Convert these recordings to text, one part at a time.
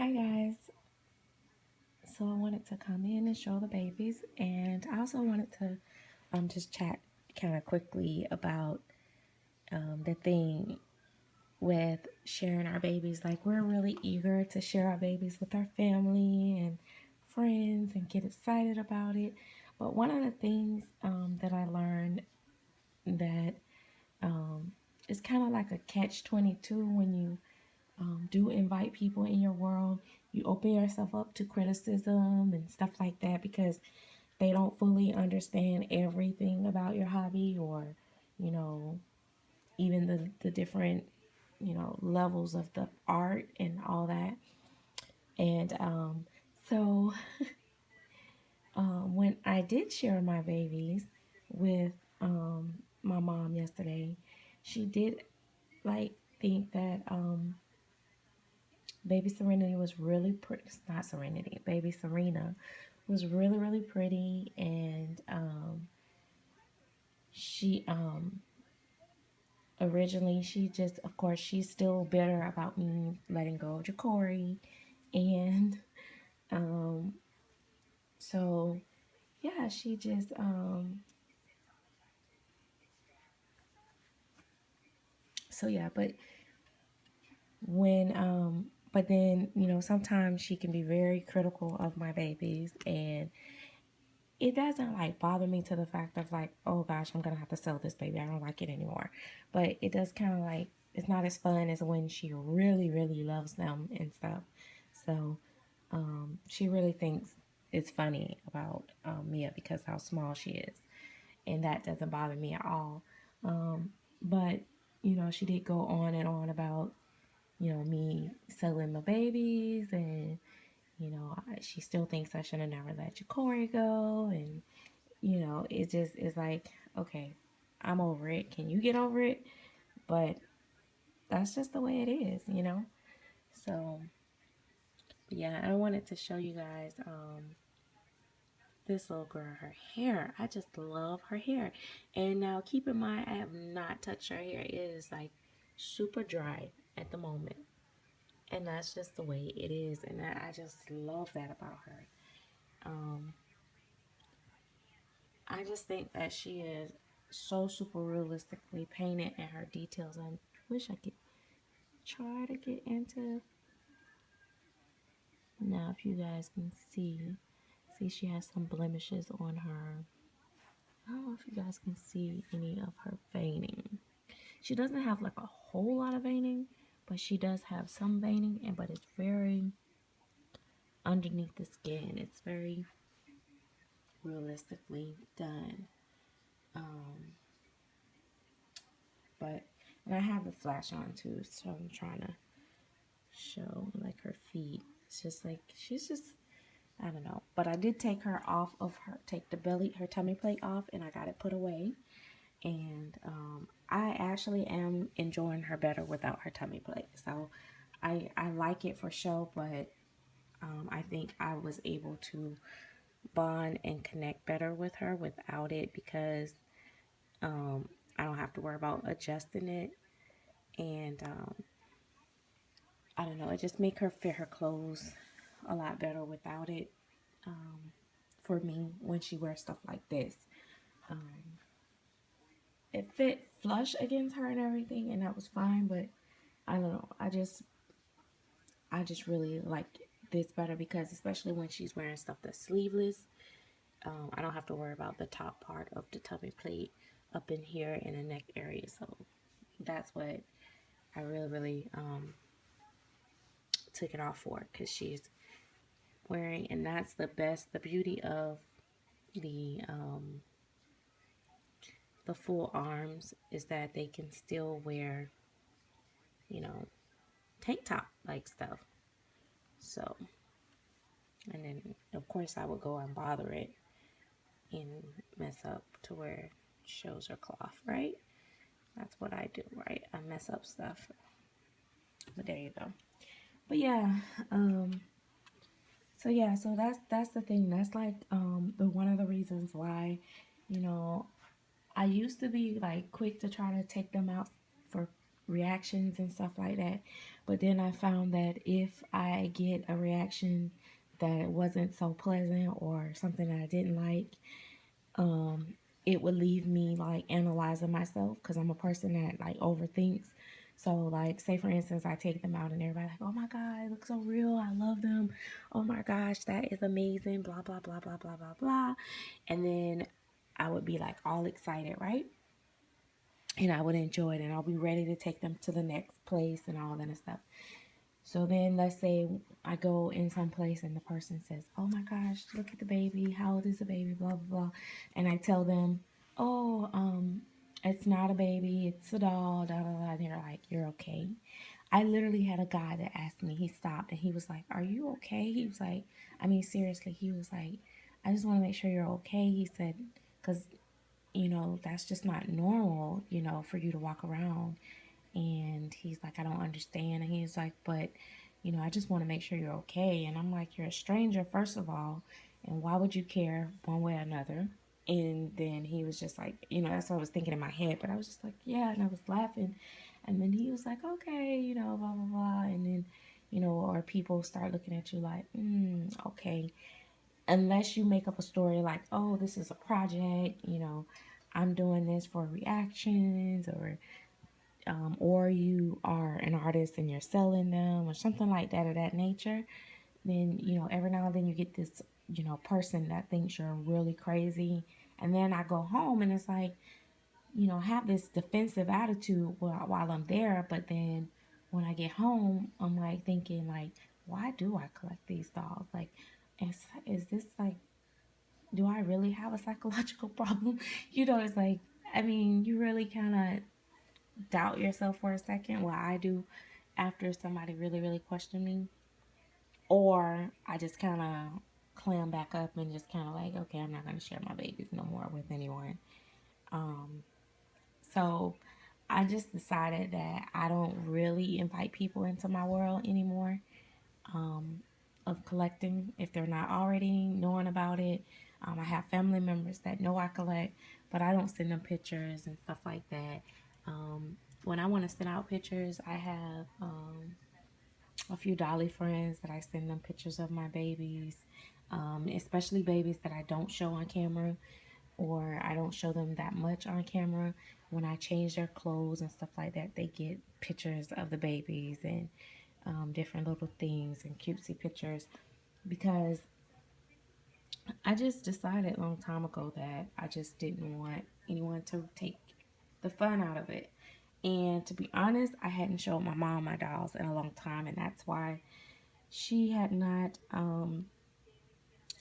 Hi guys. So I wanted to come in and show the babies, and I also wanted to just chat kind of quickly about the thing with sharing our babies. Like, we're really eager to share our babies with our family and friends and get excited about it. But one of the things that I learned that um, is kind of like a catch-22 when you do invite people in your world. You open yourself up to criticism and stuff like that because they don't fully understand everything about your hobby, or, you know, even the different, levels of the art and all that. And so when I did share my babies with my mom yesterday, she did like think that Baby Serenity was really pretty. Not Serenity. Baby Serena was really, really pretty, and she originally she just, of course, she's still bitter about me letting go of Ja'Cory, and um, so yeah, she just so yeah, but then sometimes she can be very critical of my babies, and it doesn't like bother me to the fact of like, oh gosh, I'm gonna have to sell this baby. I don't like it anymore. But it does kind of like, it's not as fun as when she really, really loves them and stuff. So she really thinks it's funny about Mia because how small she is, and that doesn't bother me at all. But she did go on and on about me selling my babies, and she still thinks I should have never let Ja'Cory go, and it just is like, okay, I'm over it. Can you get over it? But that's just the way it is. So, but yeah, I wanted to show you guys this little girl, her hair. I just love her hair. And now keep in mind, I have not touched her hair. It is like super dry at the moment. And that's just the way it is. And I just love that about her. Um, I just think that she is so super realistically painted, and her details. I wish I could try to get into. Now, if you guys can see she has some blemishes on her. I don't know if you guys can see any of her veining. She doesn't have like a whole lot of veining, but she does have some veining, and but it's very underneath the skin. It's very realistically done. Um, but and I have the flash on too, so I'm trying to show like her feet. It's just like she's just, I don't know. But I did take her off of take her tummy plate off, and I got it put away. And I actually am enjoying her better without her tummy plate. So I like it for show, but I think I was able to bond and connect better with her without it, because I don't have to worry about adjusting it. And I don't know, it just make her fit her clothes a lot better without it. Um, for me, when she wears stuff like this, um, it fit flush against her and everything, and that was fine. But I don't know, I just really like this better, because especially when she's wearing stuff that's sleeveless, I don't have to worry about the top part of the tummy plate up in here in the neck area. So that's what I really, really took it off for, because she's wearing, and that's the beauty of the the full arms, is that they can still wear, you know, tank top like stuff. So, and then of course I would go and bother it and mess up to where it shows her cloth, right? That's what I do, right? I mess up stuff. But there you go. But yeah, so yeah, so that's the thing. That's like the one of the reasons why, you know, I used to be like quick to try to take them out for reactions and stuff like that. But then I found that if I get a reaction that wasn't so pleasant or something that I didn't like, um, it would leave me like analyzing myself because I'm a person that like overthinks. So like say for instance I take them out and everybody like, oh my god, it looks so real, I love them, oh my gosh, that is amazing, blah blah blah blah blah blah blah. And then I would be like all excited, right? And I would enjoy it and I'll be ready to take them to the next place and all that and stuff. So then let's say I go in some place and the person says, oh my gosh, look at the baby. How old is the baby? Blah, blah, blah. And I tell them, oh, it's not a baby. It's a doll. Da, da, da. And they're like, you're okay. I literally had a guy that asked me, he stopped and he was like, are you okay? He was like, I mean, seriously, he was like, I just want to make sure you're okay. He said, because, that's just not normal, for you to walk around. And he's like, I don't understand. And he's like, but, I just want to make sure you're okay. And I'm like, you're a stranger, first of all. And why would you care one way or another? And then he was just like, that's what I was thinking in my head. But I was just like, yeah. And I was laughing. And then he was like, okay, blah, blah, blah. And then, or people start looking at you like, okay. Unless you make up a story like, oh, this is a project, I'm doing this for reactions, or you are an artist and you're selling them or something like that of that nature, then every now and then you get this person that thinks you're really crazy. And then I go home and it's like, have this defensive attitude while I'm there, but then when I get home I'm like thinking like, why do I collect these dolls? Like, is this like, do I really have a psychological problem? It's like, I mean, you really kind of doubt yourself for a second. Well, I do after somebody really, really questioned me. Or I just kind of clam back up and just kind of like, okay, I'm not going to share my babies no more with anyone. Um, so I just decided that I don't really invite people into my world anymore, um, of collecting if they're not already knowing about it. I have family members that know I collect, but I don't send them pictures and stuff like that. When I want to send out pictures, I have a few dolly friends that I send them pictures of my babies, especially babies that I don't show on camera or I don't show them that much on camera. When I change their clothes and stuff like that, they get pictures of the babies and different little things and cutesy pictures because I just decided a long time ago that I just didn't want anyone to take the fun out of it. And to be honest, I hadn't showed my mom my dolls in a long time, and that's why she had not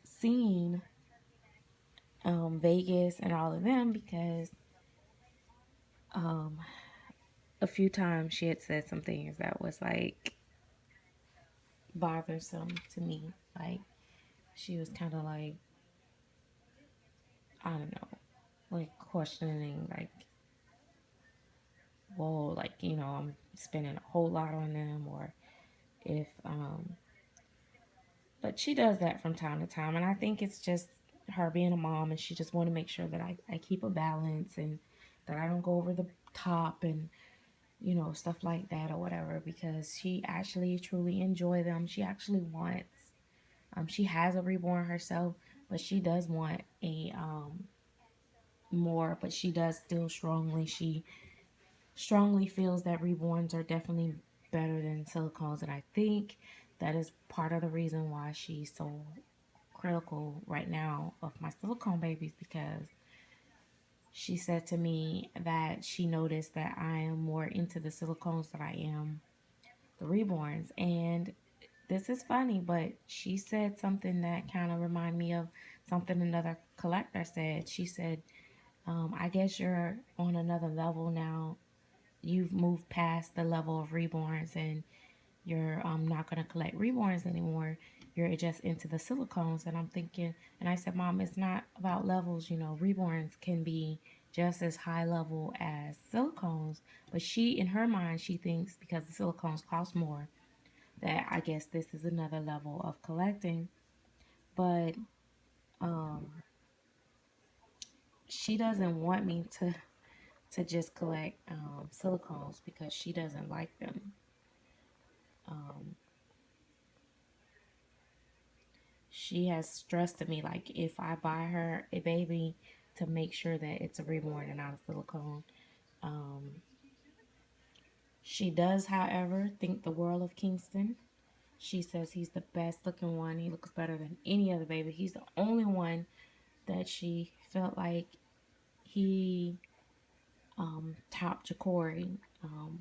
seen Vegas and all of them because um, a few times she had said some things that was like bothersome to me. Like she was kind of like, I don't know, like questioning, like, whoa, like, I'm spending a whole lot on them, or if, but she does that from time to time. And I think it's just her being a mom and she just want to make sure that I keep a balance and that I don't go over the top and, stuff like that or whatever, because she actually truly enjoy them. She actually wants, she has a reborn herself, but she does want a, more, but she does still strongly feels that reborns are definitely better than silicones. And I think that is part of the reason why she's so critical right now of my silicone babies, because she said to me that she noticed that I am more into the silicones than I am the reborns. And this is funny, but she said something that kind of reminded me of something another collector said. She said, I guess you're on another level now. You've moved past the level of reborns and you're not going to collect reborns anymore. You're just into the silicones. And I'm thinking, and I said, Mom, it's not about levels. Reborns can be just as high level as silicones. But she, in her mind, she thinks because the silicones cost more, that I guess this is another level of collecting. But um, she doesn't want me to to just collect silicones because she doesn't like them. Um, she has stressed to me, like, if I buy her a baby, to make sure that it's a reborn and not a silicone. Um, she does, however, think the world of Kingston. She says he's the best looking one. He looks better than any other baby. He's the only one that she felt like he topped Jacory.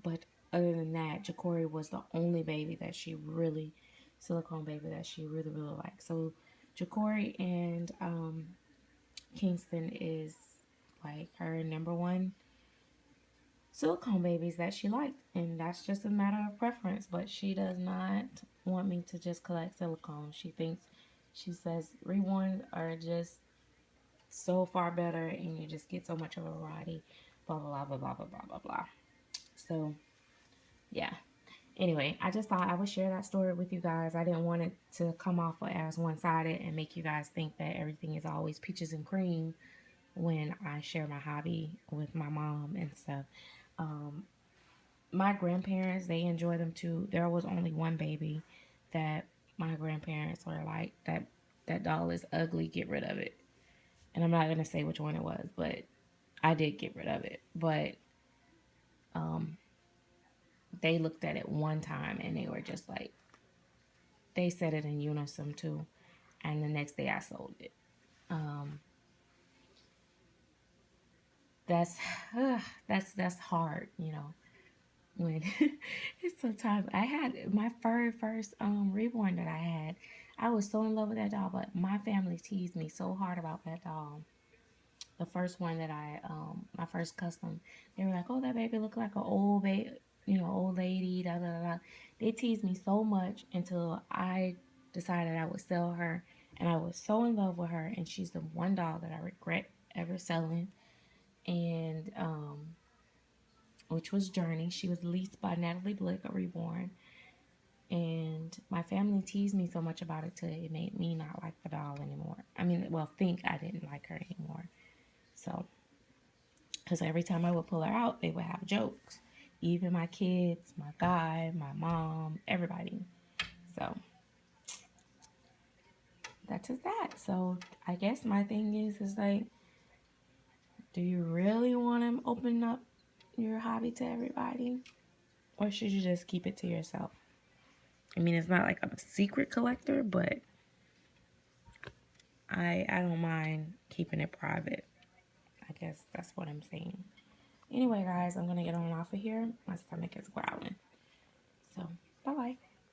But other than that, Jacory was the only baby that she really, silicone baby that she really, really liked. So Jacory and Kingston is like her number one silicone babies that she liked. And that's just a matter of preference. But she does not want me to just collect silicone. She says reborns are just so far better and you just get so much of a variety. Blah, blah, blah, blah, blah, blah, blah, blah. So, yeah. Anyway, I just thought I would share that story with you guys. I didn't want it to come off as one-sided and make you guys think that everything is always peaches and cream when I share my hobby with my mom and stuff. Um, my grandparents, they enjoy them too. There was only one baby that my grandparents were like, that doll is ugly, get rid of it. And I'm not gonna say which one it was, but I did get rid of it. But um, they looked at it one time and they were just like, they said it in unison too. And the next day I sold it. Um, that's that's hard, you know. When it's sometimes I had my very first reborn that I had. I was so in love with that doll, but my family teased me so hard about that doll. The first one that my first custom, they were like, "Oh, that baby look like an old baby, you know, old lady." Da da da. They teased me so much until I decided I would sell her, and I was so in love with her. And she's the one doll that I regret ever selling, and which was Journey. She was leased by Natalie Blick, a reborn. And my family teased me so much about it till it made me not like the doll anymore. I mean, well, think I didn't like her anymore. So because every time I would pull her out, they would have jokes. Even my kids, my guy, my mom, everybody. So that's just that. So I guess my thing is like, do you really want to open up your hobby to everybody? Or should you just keep it to yourself? I mean, it's not like I'm a secret collector, but I don't mind keeping it private. I guess that's what I'm saying. Anyway, guys, I'm going to get on off of here. My stomach is growling. So, bye-bye.